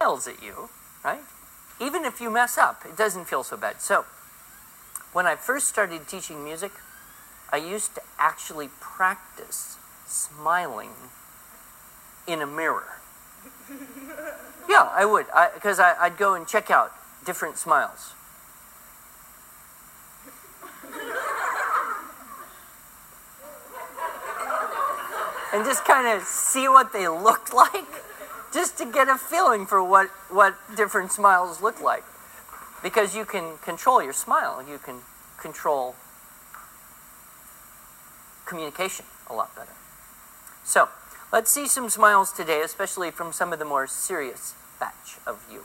smiles at you, right? Even if you mess up, it doesn't feel so bad. So, when I first started teaching music, I used to actually practice smiling in a mirror. Yeah, I would, because I'd go and check out different smiles. And just kind of see what they looked like, just to get a feeling for what different smiles look like. Because you can control your smile, you can control communication a lot better. So, let's see some smiles today, especially from some of the more serious batch of you.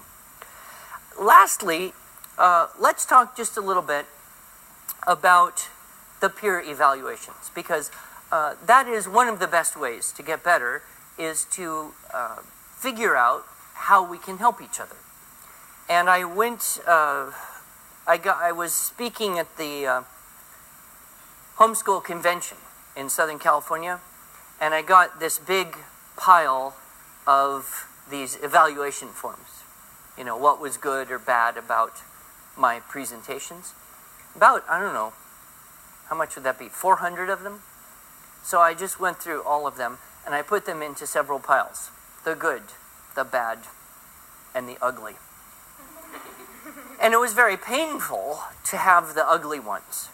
Lastly, let's talk just a little bit about the peer evaluations, because that is one of the best ways to get better, is to figure out how we can help each other. And I was speaking at the homeschool convention in Southern California, and I got this big pile of these evaluation forms. You know, what was good or bad about my presentations. About, I don't know, how much would that be? 400 of them? So I just went through all of them, and I put them into several piles. The good, the bad, and the ugly. And it was very painful to have the ugly ones,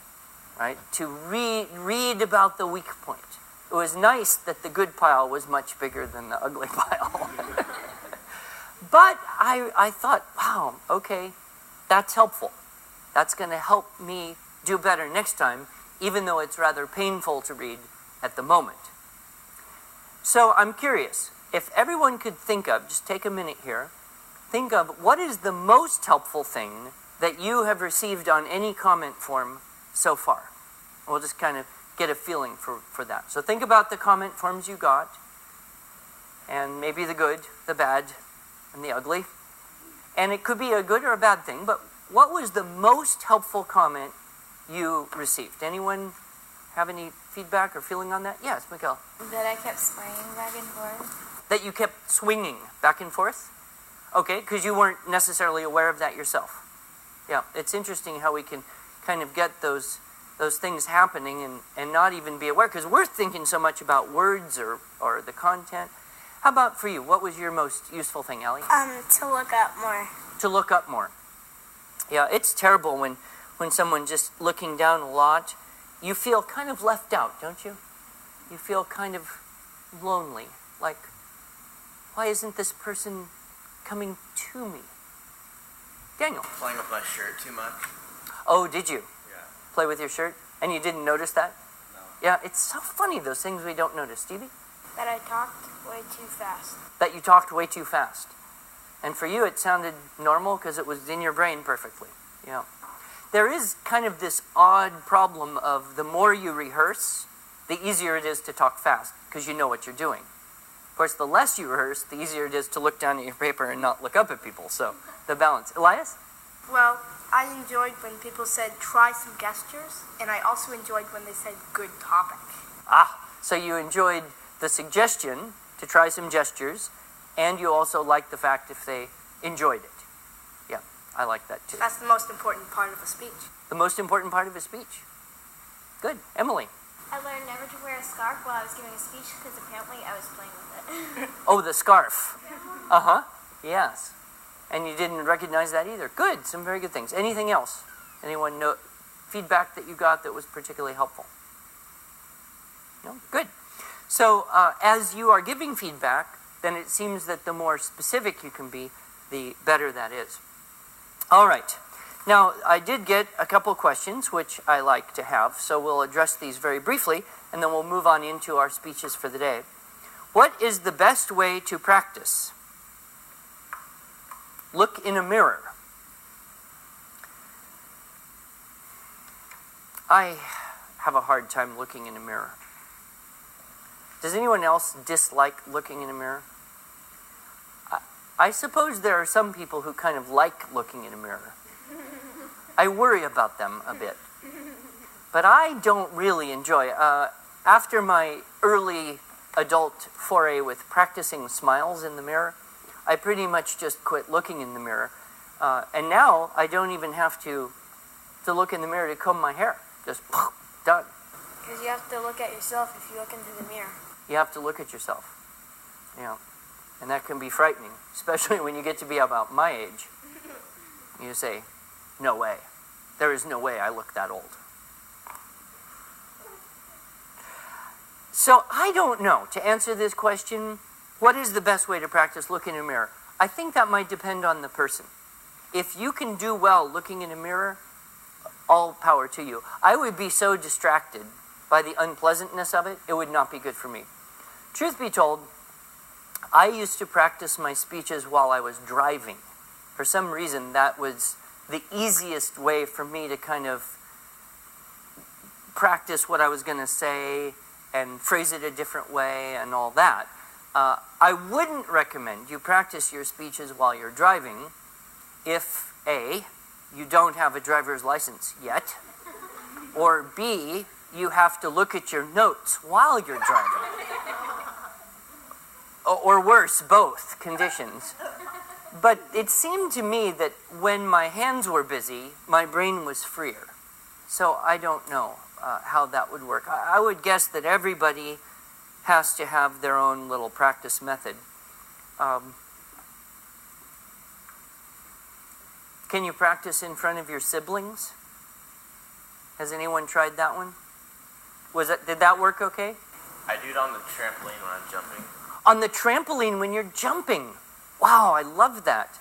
right? To read about the weak point. It was nice that the good pile was much bigger than the ugly pile. But I thought, wow, okay, that's helpful. That's going to help me do better next time, even though it's rather painful to read at the moment. So I'm curious, if everyone could think of, just take a minute here, think of what is the most helpful thing that you have received on any comment form so far. We'll just kind of get a feeling for that. So think about the comment forms you got, and maybe the good, the bad, and the ugly. And it could be a good or a bad thing, but what was the most helpful comment you received? Anyone have any feedback or feeling on that? Yes, Miguel. That I kept swinging back and forth. That you kept swinging back and forth? Okay, because you weren't necessarily aware of that yourself. Yeah, it's interesting how we can kind of get those things happening and not even be aware, because we're thinking so much about words or the content. How about for you? What was your most useful thing, Allie? To look up more. To look up more. Yeah, it's terrible when someone just looking down a lot, you feel kind of left out, don't you? You feel kind of lonely. Like, why isn't this person coming to me? Daniel. Playing with my shirt too much. Oh, did you? Yeah. Play with your shirt? And you didn't notice that? No. Yeah, it's so funny, those things we don't notice. Stevie? That I talked way too fast. That you talked way too fast. And for you, it sounded normal because it was in your brain perfectly. Yeah. There is kind of this odd problem of the more you rehearse, the easier it is to talk fast because you know what you're doing. Of course, the less you rehearse, the easier it is to look down at your paper and not look up at people. So, the balance. Elias? Well, I enjoyed when people said, try some gestures, and I also enjoyed when they said, good topic. Ah, so you enjoyed the suggestion to try some gestures, and you also liked the fact if they enjoyed it. Yeah, I like that too. That's the most important part of a speech. The most important part of a speech. Good. Emily? I learned never to wear a scarf while I was giving a speech because apparently I was playing with it. Oh, the scarf. Uh-huh. Yes. And you didn't recognize that either. Good. Some very good things. Anything else? Anyone know feedback that you got that was particularly helpful? No? Good. So as you are giving feedback, then it seems that the more specific you can be, the better that is. All right. Now, I did get a couple questions, which I like to have, so we'll address these very briefly, and then we'll move on into our speeches for the day. What is the best way to practice? Look in a mirror. I have a hard time looking in a mirror. Does anyone else dislike looking in a mirror? I suppose there are some people who kind of like looking in a mirror. I worry about them a bit. But I don't really enjoy it. After my early adult foray with practicing smiles in the mirror, I pretty much just quit looking in the mirror. And now I don't even have to look in the mirror to comb my hair. Just done. Because you have to look at yourself if you look into the mirror. You have to look at yourself. And that can be frightening, especially when you get to be about my age. You say, no way. There is no way I look that old. So I don't know. To answer this question, what is the best way to practice looking in a mirror? I think that might depend on the person. If you can do well looking in a mirror, all power to you. I would be so distracted by the unpleasantness of it, it would not be good for me. Truth be told, I used to practice my speeches while I was driving. For some reason, that was the easiest way for me to kind of practice what I was going to say and phrase it a different way and all that. I wouldn't recommend you practice your speeches while you're driving if A, you don't have a driver's license yet, or B, you have to look at your notes while you're driving. Or worse, both conditions. But it seemed to me that when my hands were busy, my brain was freer. So I don't know how that would work. I would guess that everybody has to have their own little practice method. Can you practice in front of your siblings? Has anyone tried that one? Did that work okay? I do it on the trampoline when I'm jumping. On the trampoline when you're jumping. Wow, I love that.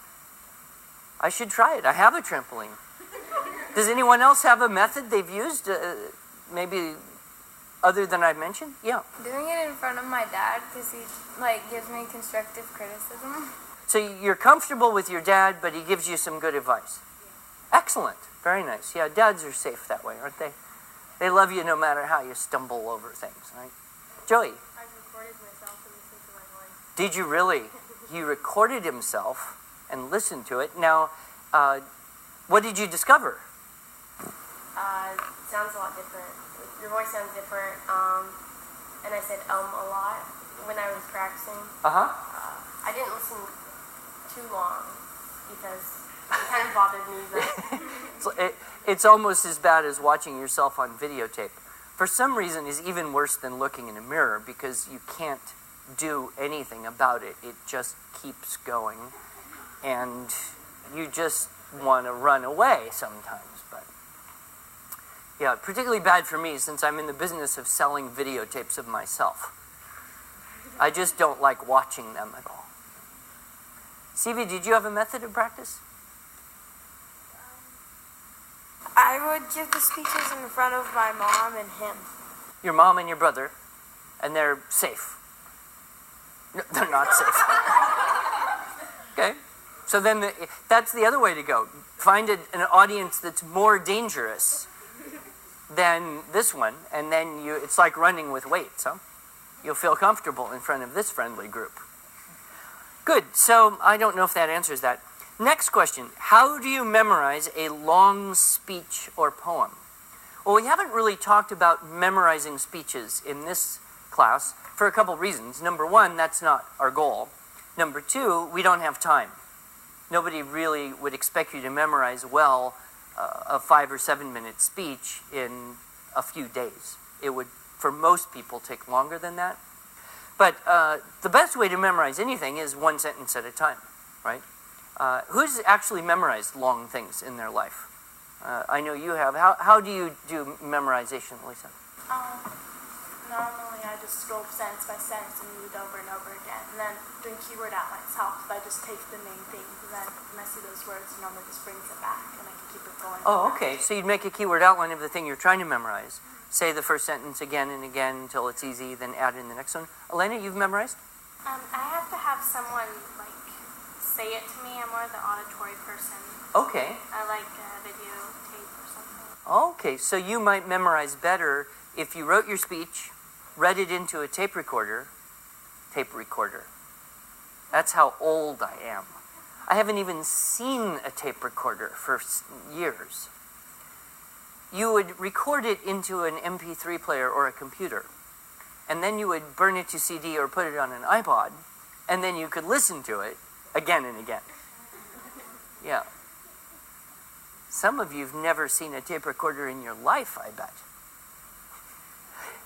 I should try it. I have a trampoline. Does anyone else have a method they've used? Maybe other than I mentioned? Yeah. Doing it in front of my dad because he gives me constructive criticism. So you're comfortable with your dad, but he gives you some good advice. Yeah. Excellent. Very nice. Yeah, dads are safe that way, aren't they? They love you no matter how you stumble over things, right? Joey. I've recorded myself and listened to my voice. Did you really? He recorded himself and listened to it. Now, what did you discover? It sounds a lot different. Your voice sounds different. And I said a lot when I was practicing. I didn't listen too long because it kind of bothered me. But It's almost as bad as watching yourself on videotape. For some reason, it's even worse than looking in a mirror because you can't do anything about it. It just keeps going. And you just want to run away sometimes. But yeah, particularly bad for me since I'm in the business of selling videotapes of myself. I just don't like watching them at all. Stevie, did you have a method of practice? I would give the speeches in front of my mom and him. Your mom and your brother, and they're safe. No, they're not safe. Okay? So then that's the other way to go. Find an audience that's more dangerous than this one, and then it's like running with weights, huh? You'll feel comfortable in front of this friendly group. Good. So I don't know if that answers that. Next question. How do you memorize a long speech or poem? Well, we haven't really talked about memorizing speeches in this class for a couple reasons. Number one, that's not our goal. Number two, we don't have time. Nobody really would expect you to memorize well a 5 or 7 minute speech in a few days. It would, for most people, take longer than that. But the best way to memorize anything is one sentence at a time, right? Who's actually memorized long things in their life? I know you have. How do you do memorization, Lisa? Normally I just go sentence by sentence and read it over and over again. And then doing keyword outlines helps if I just take the main things and then when I see those words, it normally just brings it back and I can keep it going. Oh, okay. So you'd make a keyword outline of the thing you're trying to memorize. Say the first sentence again and again until it's easy, then add in the next one. Elena, you've memorized? I have to have someone say it to me. I'm more of the auditory person. Okay. I like videotape or something. Okay, so you might memorize better if you wrote your speech, read it into a tape recorder. That's how old I am. I haven't even seen a tape recorder for years. You would record it into an MP3 player or a computer, and then you would burn it to CD or put it on an iPod, and then you could listen to it, again and again. Yeah. Some of you've never seen a tape recorder in your life, I bet.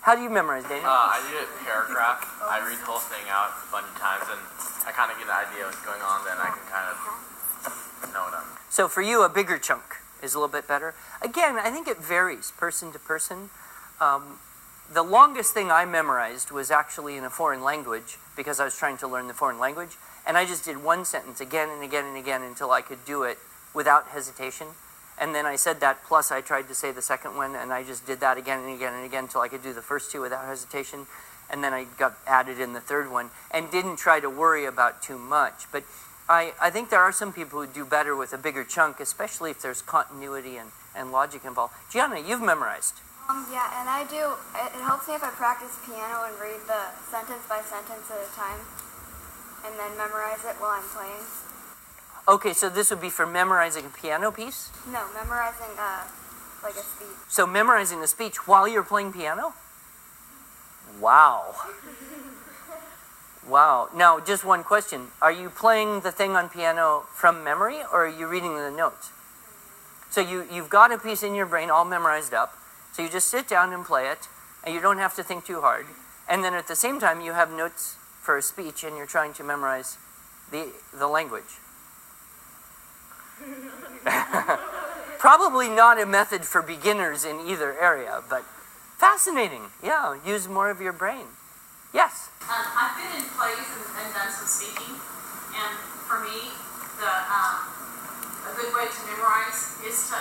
How do you memorize, Daniel? I do it paragraph. I read the whole thing out a bunch of times, and I kind of get an idea of what's going on, then I can kind of know what I'm... So for you, a bigger chunk is a little bit better. Again, I think it varies person to person. The longest thing I memorized was actually in a foreign language because I was trying to learn the foreign language. And I just did one sentence again and again and again until I could do it without hesitation. And then I said that, plus I tried to say the second one, and I just did that again and again and again until I could do the first two without hesitation. And then I got added in the third one and didn't try to worry about too much. But I think there are some people who do better with a bigger chunk, especially if there's continuity and logic involved. Gianna, you've memorized. Yeah, and I do. It helps me if I practice piano and read the sentence by sentence at a time, and then memorize it while I'm playing. Okay, so this would be for memorizing a piano piece? No, memorizing like a speech. So memorizing the speech while you're playing piano? Wow. Wow. Now, just one question. Are you playing the thing on piano from memory, or are you reading the notes? So you've got a piece in your brain all memorized up, so you just sit down and play it, and you don't have to think too hard. And then at the same time, you have notes for a speech, and you're trying to memorize the language. Probably not a method for beginners in either area, but fascinating. Yeah, use more of your brain. Yes? I've been in plays and done some speaking, and for me, a good way to memorize is to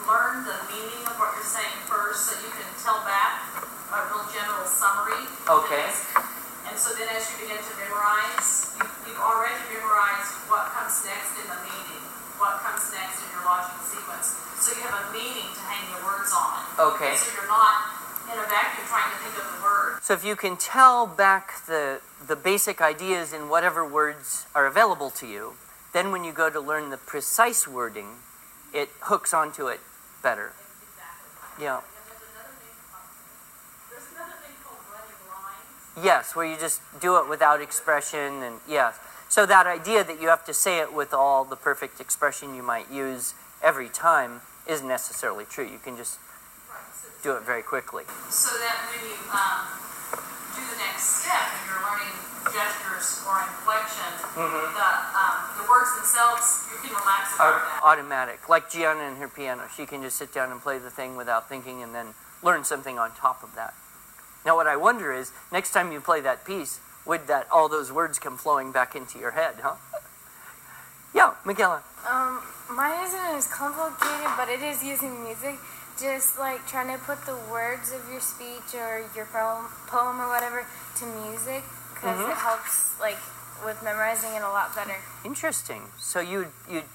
learn the meaning of what you're saying first, so you can tell back a real general summary. Okay. And so then as you begin to memorize, you've already memorized what comes next in the meaning, what comes next in your logical sequence. So you have a meaning to hang your words on. Okay. So you're not in a vacuum trying to think of the word. So if you can tell back the basic ideas in whatever words are available to you, then when you go to learn the precise wording, it hooks onto it better. Exactly. Yeah. There's another thing called running lines. Yes, where you just do it without expression, and yes. So that idea that you have to say it with all the perfect expression you might use every time isn't necessarily true. You can just do it very quickly. So that when you do the next step and you're learning gestures or inflection, the words themselves, you can relax about that. Automatic. Like Gianna and her piano. She can just sit down and play the thing without thinking and then learn something on top of that. Now what I wonder is, next time you play that piece, would all those words come flowing back into your head, huh? Yeah, Michaela. Mine isn't as complicated, but it is using music. Just like trying to put the words of your speech or your poem or whatever to music, because it helps like with memorizing it a lot better. Interesting. So you'd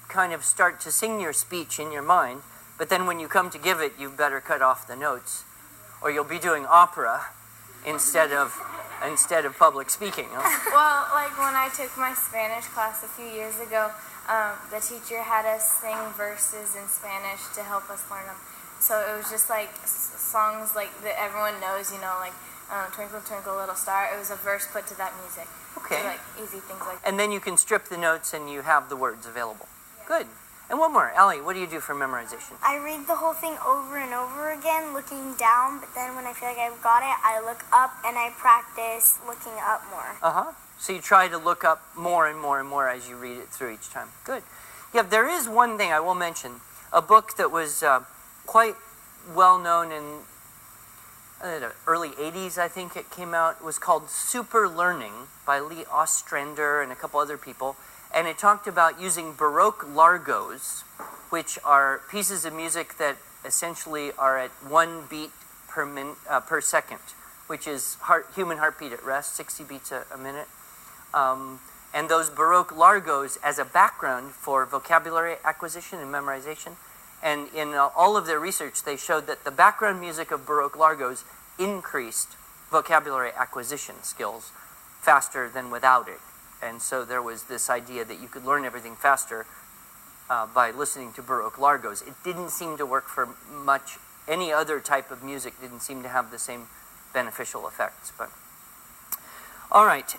kind of start to sing your speech in your mind, but then when you come to give it, you better cut off the notes, or you'll be doing opera instead of public speaking. Huh? Well, like when I took my Spanish class a few years ago, the teacher had us sing verses in Spanish to help us learn them. So it was just like songs like that everyone knows, you know, like Twinkle Twinkle Little Star. It was a verse put to that music. Okay. So, like easy things like that. And then you can strip the notes and you have the words available. Yeah. Good. And one more. Allie, what do you do for memorization? I read the whole thing over and over again, looking down, but then when I feel like I've got it, I look up and I practice looking up more. So you try to look up more and more and more as you read it through each time. Good. Yeah, there is one thing I will mention. A book that was quite well known in the early 80s, I think it came out. It was called Super Learning by Lee Ostrander and a couple other people. And it talked about using Baroque largos, which are pieces of music that essentially are at 1 beat per second, which is human heartbeat at rest, 60 beats a minute. And those Baroque largos as a background for vocabulary acquisition and memorization. And in all of their research, they showed that the background music of Baroque largos increased vocabulary acquisition skills faster than without it. And so there was this idea that you could learn everything faster by listening to Baroque largos. It didn't seem to work for much. Any other type of music didn't seem to have the same beneficial effects. But all right.